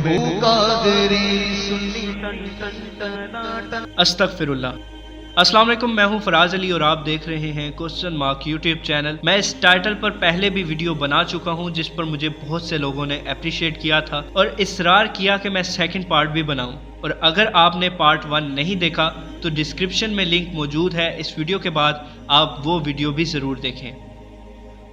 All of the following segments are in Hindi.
हूँ कादरी सुन्नी। अस्तगफिरुल्लाह। अस्सलाम वालेकुम, मैं हूं फराज अली और आप देख रहे हैं क्वेश्चन मार्क यूट्यूब चैनल। मैं इस टाइटल पर पहले भी वीडियो बना चुका हूं जिस पर मुझे बहुत से लोगों ने अप्रिशिएट किया था और इसरार किया कि मैं सेकंड पार्ट भी बनाऊं। और अगर आपने पार्ट 1 नहीं देखा तो डिस्क्रिप्शन में लिंक मौजूद है। इस वीडियो के बाद आप वो वीडियो भी ज़रूर देखें।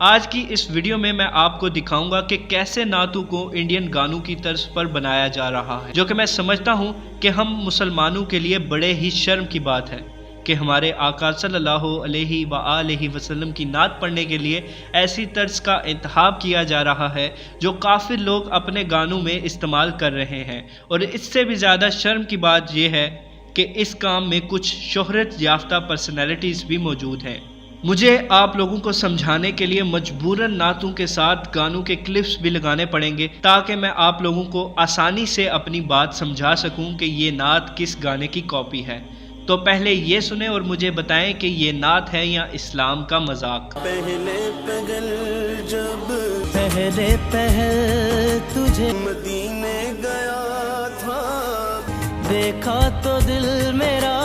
आज की इस वीडियो में मैं आपको दिखाऊंगा कि कैसे नातों को इंडियन गानों की तर्ज पर बनाया जा रहा है, जो कि मैं समझता हूं कि हम मुसलमानों के लिए बड़े ही शर्म की बात है कि हमारे आका सल्लल्लाहु अलैहि वसल्लम की नात पढ़ने के लिए ऐसी तर्ज का इंतखाब किया जा रहा है जो काफ़ी लोग अपने गानों में इस्तेमाल कर रहे हैं। और इससे भी ज़्यादा शर्म की बात यह है कि इस काम में कुछ शोहरत याफ्ता पर्सनैलिटीज़ भी मौजूद हैं। मुझे आप लोगों को समझाने के लिए मजबूरन नातों के साथ गानों के क्लिप्स भी लगाने पड़ेंगे ताकि मैं आप लोगों को आसानी से अपनी बात समझा सकूं कि ये नात किस गाने की कॉपी है। तो पहले ये सुने और मुझे बताएं कि ये नात है या इस्लाम का मजाक। पहले तुझे मदीने गया था, देखा तो दिल मेरा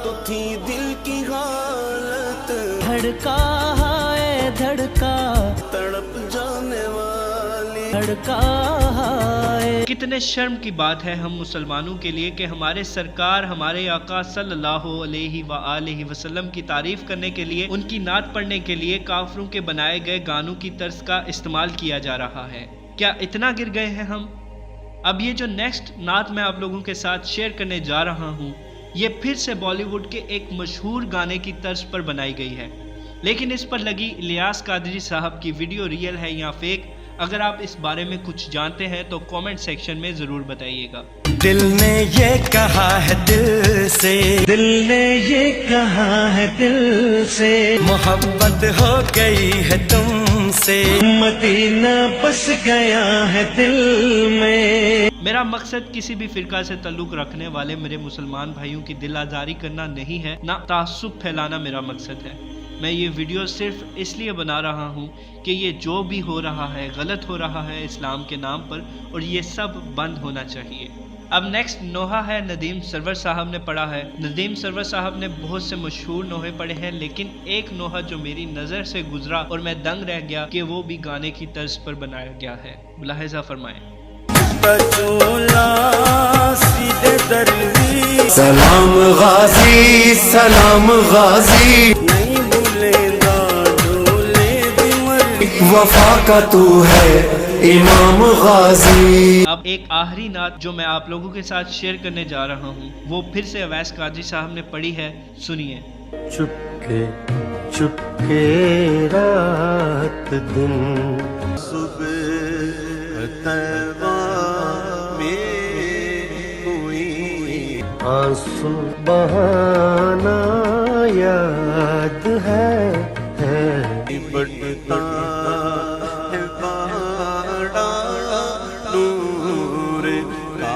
तो थी दिल की हालत, धड़का है धड़का, तड़प जाने वाली धड़का है। कितने शर्म की बात है हम मुसलमानों के लिए कि हमारे सरकार हमारे आका सल्लल्लाहु अलैहि वसल्लम की तारीफ करने के लिए, उनकी नात पढ़ने के लिए काफिरों के बनाए गए गानों की तर्ज का इस्तेमाल किया जा रहा है। क्या इतना गिर गए हैं हम? अब ये जो नेक्स्ट नात मैं आप लोगों के साथ शेयर करने जा रहा हूँ, ये फिर से बॉलीवुड के एक मशहूर गाने की तर्ज पर बनाई गई है, लेकिन इस पर लगी इलियास कादरी साहब की वीडियो रियल है या फेक। अगर आप इस बारे में कुछ जानते हैं तो कमेंट सेक्शन में जरूर बताइएगा। दिल ने ये कहा है दिल से, दिल ने ये कहा है दिल से, मोहब्बत हो गई है तुमसे, मदीना बस गया है दिल में। मेरा मकसद किसी भी फिरका से ताल्लुक रखने वाले मेरे मुसलमान भाइयों की दिल आज़ारी करना नहीं है, ना तासुब फैलाना मेरा मकसद है। मैं ये वीडियो सिर्फ इसलिए बना रहा हूँ कि ये जो भी हो रहा है गलत हो रहा है इस्लाम के नाम पर, और ये सब बंद होना चाहिए। अब नेक्स्ट नोहा है नदीम सरवर साहब ने पढ़ा है। नदीम सरवर साहब ने बहुत से मशहूर नोहे पढ़े हैं, लेकिन एक नोहा जो मेरी नज़र से गुजरा और मैं दंग रह गया कि वो भी गाने की तर्ज पर बनाया गया है। मुलाहिजा फरमाएं। सलाम गाजी सलाम गाजी, नहीं भूलेगा डोले दिमर, वफा का तू है इमाम गाजी। अब एक आखिरी नात जो मैं आप लोगों के साथ शेयर करने जा रहा हूँ वो फिर से अवैस कादरी साहब ने पढ़ी है, सुनिए। चुपके चुपके रात दिन, सुबह तैबा में हुई आंसू बहाना याद है बटता है बाड़ा नूर का।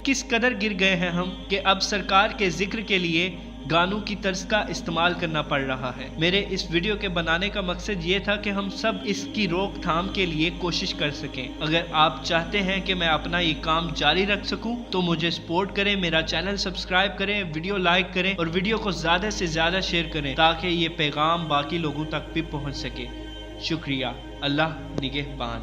किस कदर गिर गए हैं हम कि अब सरकार के जिक्र के लिए गानों की तर्ज का इस्तेमाल करना पड़ रहा है। मेरे इस वीडियो के बनाने का मकसद ये था कि हम सब इसकी रोकथाम के लिए कोशिश कर सकें। अगर आप चाहते हैं कि मैं अपना ये काम जारी रख सकूं तो मुझे सपोर्ट करें, मेरा चैनल सब्सक्राइब करें, वीडियो लाइक करें और वीडियो को ज़्यादा से ज़्यादा शेयर करें ताकि ये पैगाम बाकी लोगों तक भी पहुँच सके। शुक्रिया। अल्लाह निगहबान।